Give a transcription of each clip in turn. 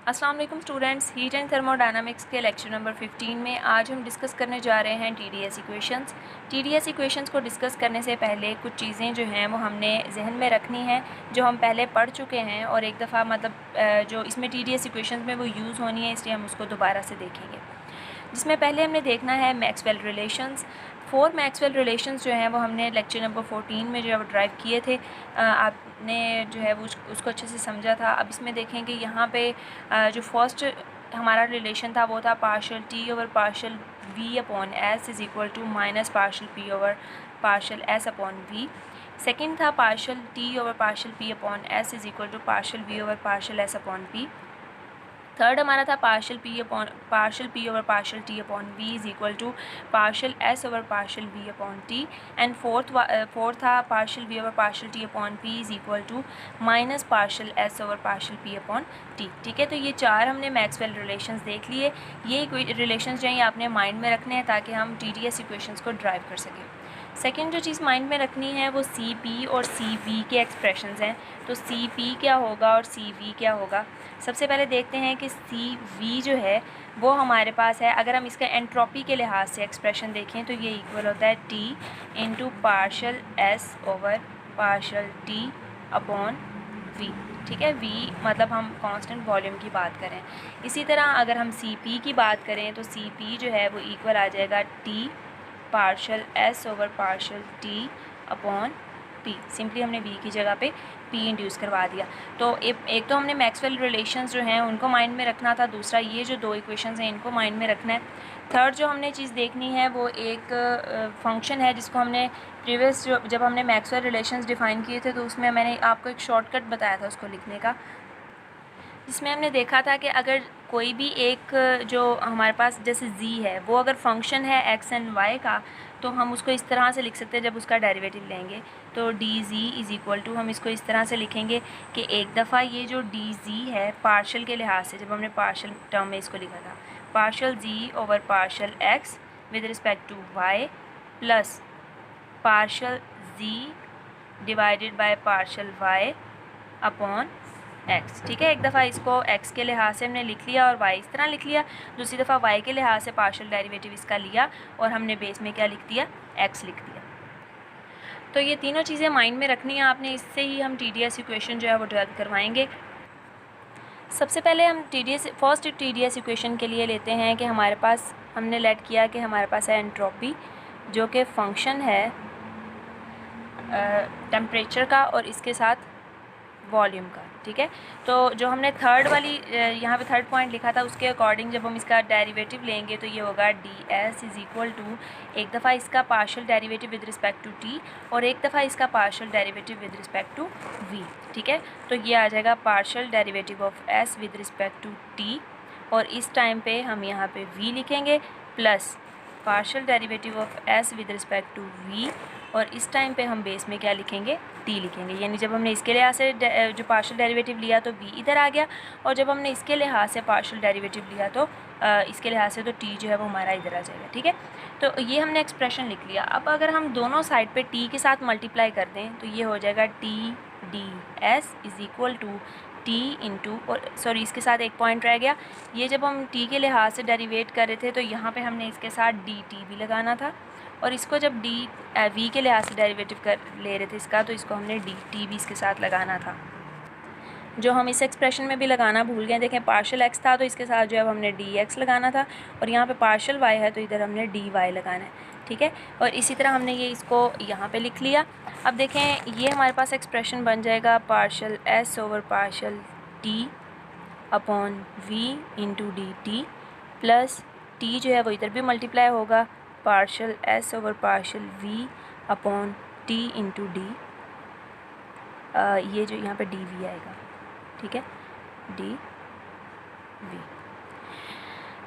अस्सलाम वालेकुम students, heat and thermodynamics के लेक्चर नंबर 15 में आज हम डिस्कस करने जा रहे हैं टीडीएस इक्वेशंस। टीडीएस इक्वेशंस को डिस्कस करने से पहले कुछ चीज़ें जो हैं वो हमने जहन में रखनी हैं जो हम पहले पढ़ चुके हैं और एक दफ़ा जो इसमें टीडीएस इक्वेशंस में वो यूज़ होनी है, इसलिए हम उसको दोबारा से देखेंगे। जिसमें पहले हमने देखना है मैक्सवेल रिलेशंस। 4 मैक्सवेल रिलेशंस जो हैं वो हमने लेक्चर नंबर 14 में जो है वो ड्राइव किए थे। आपने जो है वो उसको अच्छे से समझा था। अब इसमें देखें कि यहाँ पे जो फर्स्ट हमारा रिलेशन था वो था partial T over partial V upon S is equal to minus partial P over partial S upon V. Second था partial T over partial P upon S is equal to partial V over partial S upon P. Third हमारा था partial P over partial T upon V is equal to partial S over partial V upon T. And fourth था partial V over partial T upon P is equal to minus partial S over partial P upon T. ठीक है, तो ये चार हमने Maxwell relations देख लिए। ये रिलेशंस जो हैं ये आपने माइंड में रखने हैं ताकि हम टीडीएस इक्वेशंस को ड्राइव कर सकें। सेकेंड जो चीज़ माइंड में रखनी है वो सी पी और सी वी के एक्सप्रेशंस हैं। तो सी पी क्या होगा और सी वी क्या होगा। सबसे पहले देखते हैं कि सी वी जो है वो हमारे पास है। अगर हम इसका एंट्रोपी के लिहाज से एक्सप्रेशन देखें तो ये इक्वल होता है T into partial S over partial T upon V. ठीक है, वी मतलब हम कांस्टेंट वॉल्यूम की बात करें। इसी तरह अगर हम सी पी की बात करें तो सी पी जो है वो इक्वल आ जाएगा T partial S over partial T upon P. Simply हमने वी की जगह पे पी इंड्यूस करवा दिया। तो एक तो हमने मैक्सवेल रिलेशंस जो हैं उनको माइंड में रखना था, दूसरा ये जो दो इक्वेशंस हैं इनको माइंड में रखना है। थर्ड जो हमने चीज़ देखनी है वो एक फंक्शन है जिसको हमने प्रीवियस जब हमने मैक्सवेल रिलेशंस डिफ़ाइन किए थे तो उसमें मैंने आपको एक शॉर्टकट बताया था उसको लिखने का, जिसमें हमने देखा था कि अगर कोई भी एक जो हमारे पास जैसे z है वो अगर फंक्शन है x एंड y का तो हम उसको इस तरह से लिख सकते हैं। जब उसका डेरिवेटिव लेंगे तो dz इज़ इक्वल टू हम इसको इस तरह से लिखेंगे कि एक दफ़ा ये जो dz है पार्शल के लिहाज से, जब हमने पार्शल टर्म में इसको लिखा था, partial z over partial x with respect to y plus partial z divided by partial y upon x। ठीक है, एक दफ़ा इसको x के लिहाज से हमने लिख लिया और y इस तरह लिख लिया, दूसरी दफ़ा y के लिहाज से पार्शियल डेरिवेटिव इसका लिया और हमने बेस में क्या लिख दिया, x लिख दिया। तो ये तीनों चीज़ें माइंड में रखनी है आपने, इससे ही हम टीडीएस इक्वेशन जो है वो डेवलप करवाएंगे। सबसे पहले हम फर्स्ट टीडीएस इक्वेशन के लिए लेते हैं कि हमारे पास हमने लेट किया कि हमारे पास है एंट्रोपी जो कि फंक्शन है टेम्परेचर का और इसके साथ वॉल्यूम का। ठीक है, तो जो हमने थर्ड वाली यहाँ पे थर्ड पॉइंट लिखा था उसके अकॉर्डिंग जब हम इसका डेरिवेटिव लेंगे तो ये होगा D S is equal to एक दफ़ा इसका partial derivative with respect to T और एक दफ़ा इसका partial derivative with respect to V. ठीक है, तो ये आ जाएगा partial derivative of S with respect to T और इस टाइम पे हम यहाँ पे वी लिखेंगे plus partial derivative of S with respect to V और इस टाइम पे हम बेस में क्या लिखेंगे, टी लिखेंगे। यानी जब हमने इसके लिहाज से जो पार्शियल डेरिवेटिव लिया तो v इधर आ गया और जब हमने इसके लिहाज से पार्शियल डेरिवेटिव लिया तो इसके लिहाज से तो t जो है वो हमारा इधर आ जाएगा। ठीक है, तो ये हमने एक्सप्रेशन लिख लिया। अब अगर हम दोनों साइड पे t के साथ मल्टीप्लाई कर दें तो ये हो जाएगा T D S is equal to T into, और सॉरी इसके साथ एक पॉइंट रह गया, ये जब हम t के लिहाज से डेरिवेट कर रहे थे तो यहाँ पर हमने इसके साथ डी टी भी लगाना था और इसको जब वी के लिहाज से डेरिवेटिव कर ले रहे थे इसका तो इसको हमने डी टी भी इसके साथ लगाना था, जो हम इस एक्सप्रेशन में भी लगाना भूल गए। देखें पार्शियल x था तो इसके साथ जो है हमने डी एक्स लगाना था और यहाँ पे पार्शियल y है तो इधर हमने डी वाई लगाना है। ठीक है, और इसी तरह हमने ये इसको यहाँ पे लिख लिया। अब देखें ये हमारे पास एक्सप्रेशन बन जाएगा partial s over partial t upon v into D T plus t जो है वो इधर भी मल्टीप्लाई होगा partial s over partial v upon t into D, ये जो यहाँ पे डी वी आएगा। ठीक है, डी वी,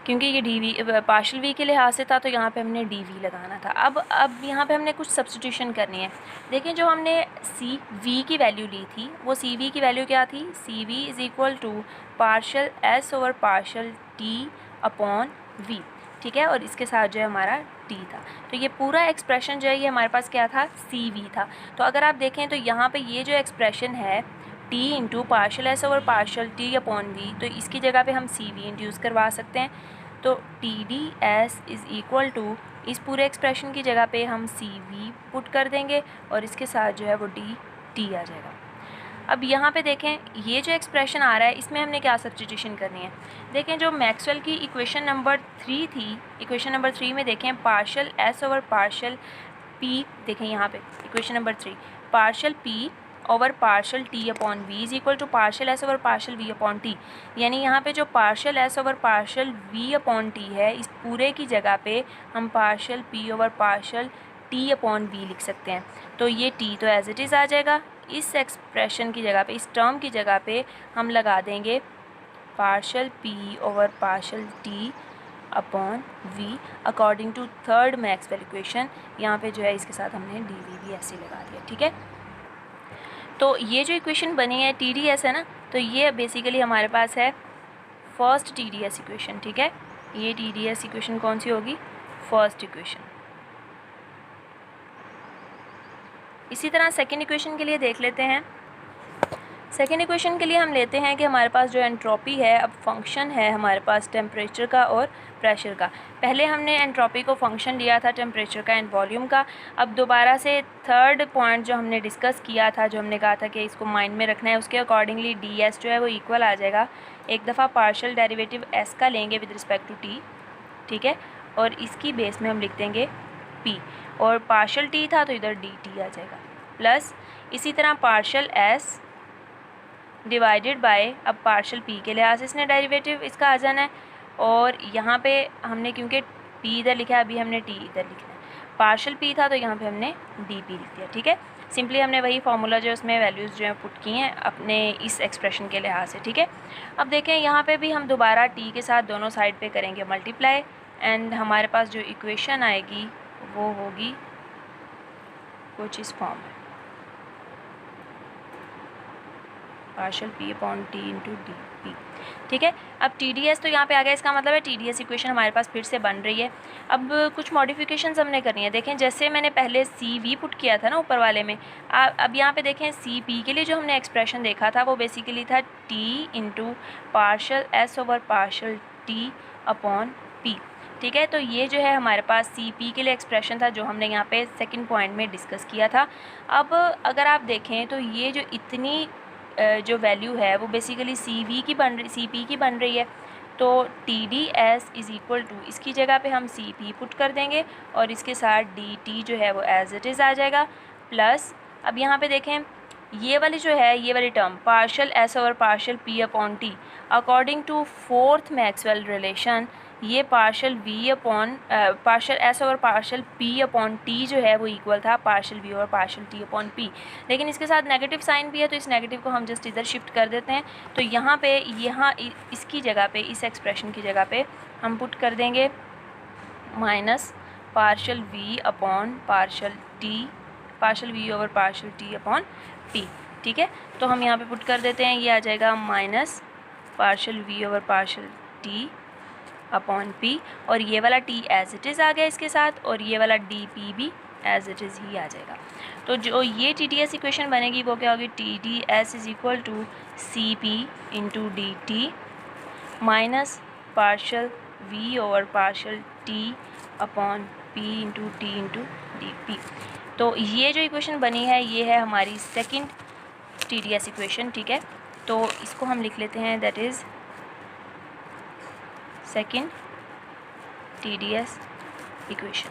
क्योंकि ये डी वी पार्शियल v के लिहाज से था तो यहाँ पे हमने डी वी लगाना था। अब यहाँ पे हमने कुछ सब्स्टिट्यूशन करनी है। देखें जो हमने सी वी की वैल्यू ली थी वो सी वी की वैल्यू क्या थी, C V is equal to partial s over partial t upon v। ठीक है, और इसके साथ जो है हमारा t था, तो ये पूरा एक्सप्रेशन जो है ये हमारे पास क्या था, सी वी था। तो अगर आप देखें तो यहाँ पे ये जो एक्सप्रेशन है T into partial S over partial T upon V, तो इसकी जगह पे हम सी वी इंट्यूस करवा सकते हैं। तो T D S is equal to, इस पूरे एक्सप्रेशन की जगह पे हम सी वी पुट कर देंगे और इसके साथ जो है वो डी टी आ जाएगा। अब यहाँ पे देखें, ये जो एक्सप्रेशन आ रहा है इसमें हमने क्या सब्स्टिट्यूशन करनी है। देखें जो मैक्सवेल की इक्वेशन नंबर 3 थी, इक्वेशन नंबर 3 में देखें partial S over partial P, देखें यहाँ पे equation number 3 partial P over partial T upon V is equal to partial S over partial V upon T. यानी यहाँ पे जो partial S over partial V upon T है, इस पूरे की जगह पे हम partial P over partial T upon V लिख सकते हैं। तो ये टी तो एज इट इज़ आ जाएगा। इस एक्सप्रेशन की जगह पे, इस टर्म की जगह पे हम लगा देंगे partial P over partial T upon V according to third Maxwell equation. यहाँ पे जो है इसके साथ हमने डी वी भी ऐसे लगा दिया, ठीक है। तो ये जो इक्वेशन बनी है टी डी एस है ना, तो ये बेसिकली हमारे पास है first T D S equation, ठीक है। ये टी डी एस इक्वेशन कौन सी होगी? First equation. इसी तरह सेकेंड इक्वेशन के लिए देख लेते हैं। सेकेंड इक्वेशन के लिए हम लेते हैं कि हमारे पास जो एंट्रोपी है, अब फंक्शन है हमारे पास टेम्परेचर का और प्रेशर का। पहले हमने एंट्रोपी को फंक्शन लिया था टेम्परेचर का एंड वॉल्यूम का। अब दोबारा से थर्ड पॉइंट जो हमने डिस्कस किया था, जो हमने कहा था कि इसको माइंड में रखना है, उसके अकॉर्डिंगली डी एस जो है वो इक्वल आ जाएगा। एक दफ़ा पार्शियल डेरिवेटिव एस का लेंगे विद रिस्पेक्ट टू टी, ठीक है, और इसकी बेस में हम लिख देंगे पी, और पार्शियल टी था तो इधर डी टी आ जाएगा, प्लस इसी तरह पार्शियल एस डिवाइडेड बाय, अब पार्शियल पी के लिहाज से इसने डेरिवेटिव इसका आ जाना है, और यहाँ पे हमने क्योंकि पी इधर लिखा है, अभी हमने टी इधर लिखना है। पार्शियल पी था तो यहाँ पे हमने डी पी लिख दिया, ठीक है। सिंपली हमने वही फार्मूला जो उसमें वैल्यूज़ जो है पुट की हैं अपने इस एक्सप्रेशन के लिहाज से, ठीक है। अब देखें यहाँ पे भी हम दोबारा टी के साथ दोनों साइड पे करेंगे मल्टीप्लाई, एंड हमारे पास जो इक्वेशन आएगी वो होगी कुछ इस फॉर्म में, partial P upon T into D P, ठीक है। अब टी डी एस तो यहाँ पे आ गया, इसका मतलब है टी डी एस इक्वेशन हमारे पास फिर से बन रही है। अब कुछ मॉडिफिकेशंस हमने करनी है। देखें जैसे मैंने पहले सी वी पुट किया था ना ऊपर वाले में, अब यहाँ पे देखें सी पी के लिए जो हमने एक्सप्रेशन देखा था वो बेसिकली था T into partial S over partial T upon P, ठीक है। तो ये जो है हमारे पास सी पी के लिए एक्सप्रेशन था जो हमने यहाँ पे सेकंड पॉइंट में डिस्कस किया था। अब अगर आप देखें तो ये जो इतनी जो वैल्यू है वो बेसिकली सी वी की बन रही, सी पी की बन रही है। तो T D S is equal to, इसकी जगह पे हम सी पी पुट कर देंगे और इसके साथ डी टी जो है वो एज इट इज़ आ जाएगा, प्लस अब यहाँ पे देखें ये वाली जो है, ये वाली term partial S over partial P upon T, according to fourth Maxwell relation, ये partial V upon partial S over partial P upon T जो है वो इक्वल था पार्शियल वी और पार्शियल टी अपॉन पी। लेकिन इसके साथ नेगेटिव साइन भी है, तो इस नेगेटिव को हम जस्ट इधर शिफ्ट कर देते हैं। तो यहाँ पे इसकी जगह पे, इस एक्सप्रेशन की जगह पे हम पुट कर देंगे minus partial V upon partial T, partial V over partial T upon P, ठीक है। तो हम यहाँ पे पुट कर देते हैं, ये आ जाएगा minus partial V over partial T upon P, और ये वाला टी एज इट इज़ आ गया इसके साथ, और ये वाला डी पी भी एज इट इज़ ही आ जाएगा। तो जो ये टी डी एस इक्वेशन बनेगी वो क्या होगी? T D S is equal to C P into D T minus partial V over partial T upon P into T into D P. तो ये जो इक्वेशन बनी है ये है हमारी second T D S equation, ठीक है। तो इसको हम लिख लेते हैं, that is second T D S equation,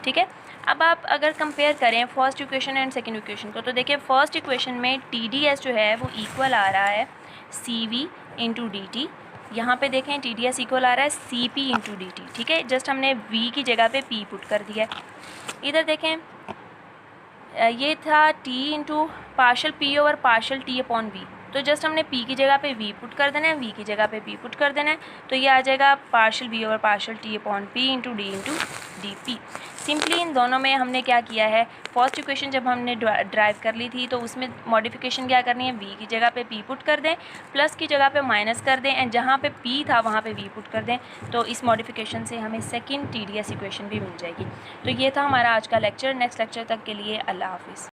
ठीक है। अब आप अगर कंपेयर करें first equation and second equation को, तो देखिए फर्स्ट इक्वेशन में टी डी एस जो है वो इक्वल आ रहा है C V into D T. यहाँ पर देखें टी डी एस इक्वल आ रहा है C P into D T, ठीक है। जस्ट हमने वी की जगह पे पी पुट कर दिया है। इधर देखें ये था T into partial P over partial T upon V, तो जस्ट हमने p की जगह पे v पुट कर देना है, v की जगह पे p पुट कर देना है। तो ये आ जाएगा partial v over partial t upon p into D P. Simply इन दोनों में हमने क्या किया है, फर्स्ट इक्वेशन जब हमने ड्राइव कर ली थी तो उसमें मॉडिफिकेशन क्या करनी है, v की जगह पे p पुट कर दें, प्लस की जगह पे माइनस कर दें, एंड जहाँ पे p था वहाँ पे v पुट कर दें। तो इस मॉडिफिकेशन से हमें second T D S equation भी मिल जाएगी। तो ये था हमारा आज का लेक्चर। नेक्स्ट लेक्चर तक के लिए अल्लाह हाफिज़।